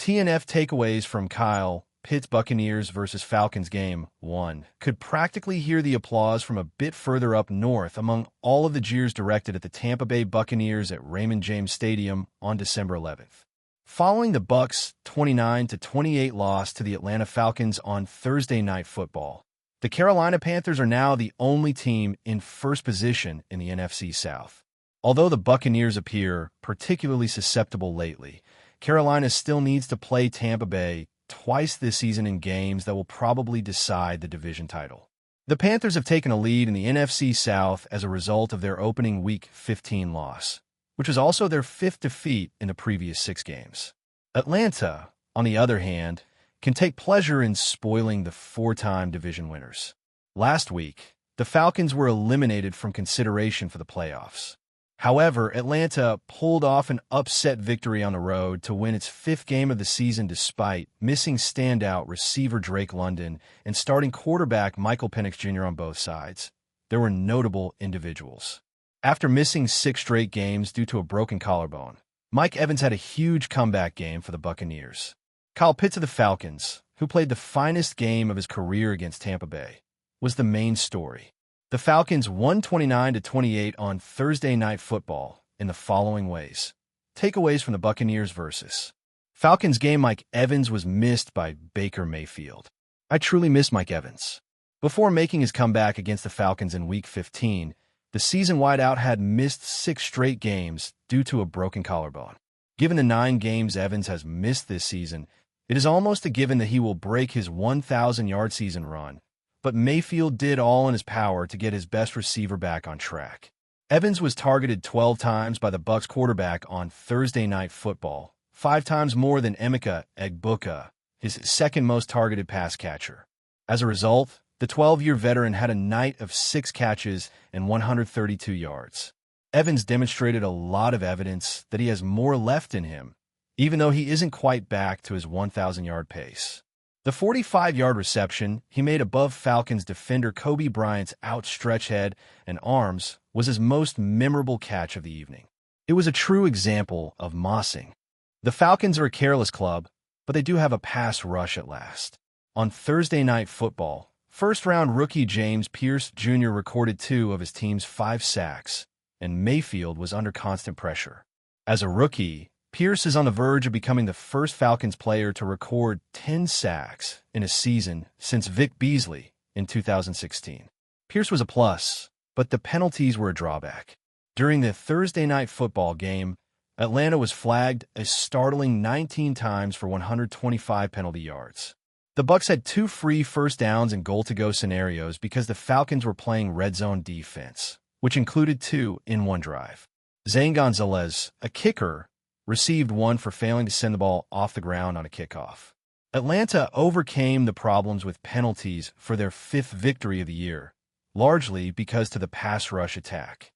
TNF takeaways from Kyle Pitt's Buccaneers versus Falcons Game 1 could practically hear the applause from a bit further up north among all of the jeers directed at the Tampa Bay Buccaneers at Raymond James Stadium on December 11th. Following the Bucs' 29-28 loss to the Atlanta Falcons on Thursday Night Football, the Carolina Panthers are now the only team in first position in the NFC South. Although the Buccaneers appear particularly susceptible lately, Carolina still needs to play Tampa Bay twice this season in games that will probably decide the division title. The Panthers have taken a lead in the NFC South as a result of their opening Week 15 loss, which was also their fifth defeat in the previous 6 games. Atlanta, on the other hand, can take pleasure in spoiling the 4-time division winners. Last week, the Falcons were eliminated from consideration for the playoffs. However, Atlanta pulled off an upset victory on the road to win its 5th game of the season despite missing standout receiver Drake London and starting quarterback Michael Penix Jr. on both sides. There were notable individuals. After missing 6 straight games due to a broken collarbone, Mike Evans had a huge comeback game for the Buccaneers. Kyle Pitts of the Falcons, who played the finest game of his career against Tampa Bay, was the main story. The Falcons won 29-28 on Thursday Night Football in the following ways. Takeaways from the Buccaneers versus Falcons game. Mike Evans was missed by Baker Mayfield. I truly miss Mike Evans. Before making his comeback against the Falcons in Week 15, the season wideout had missed 6 straight games due to a broken collarbone. Given the 9 games Evans has missed this season, it is almost a given that he will break his 1,000-yard season run. But Mayfield did all in his power to get his best receiver back on track. Evans was targeted 12 times by the Bucs quarterback on Thursday Night Football, 5 times more than Emeka Egbuka, his second most targeted pass catcher. As a result, the 12-year veteran had a night of 6 catches and 132 yards. Evans demonstrated a lot of evidence that he has more left in him, even though he isn't quite back to his 1,000-yard pace. The 45-yard reception he made above Falcons defender Kobe Bryant's outstretched head and arms was his most memorable catch of the evening. It was a true example of mossing. The Falcons are a careless club, but they do have a pass rush at last. On Thursday Night Football, first-round rookie James Pearce Jr. recorded 2 of his team's 5 sacks, and Mayfield was under constant pressure. As a rookie, Pearce is on the verge of becoming the first Falcons player to record 10 sacks in a season since Vic Beasley in 2016. Pearce was a plus, but the penalties were a drawback. During the Thursday Night Football game, Atlanta was flagged a startling 19 times for 125 penalty yards. The Bucs had 2 free first downs and goal-to-go scenarios because the Falcons were playing red zone defense, which included 2 in one drive. Zane Gonzalez, a kicker, received 1 for failing to send the ball off the ground on a kickoff. Atlanta overcame the problems with penalties for their 5th victory of the year, largely because to the pass rush attack.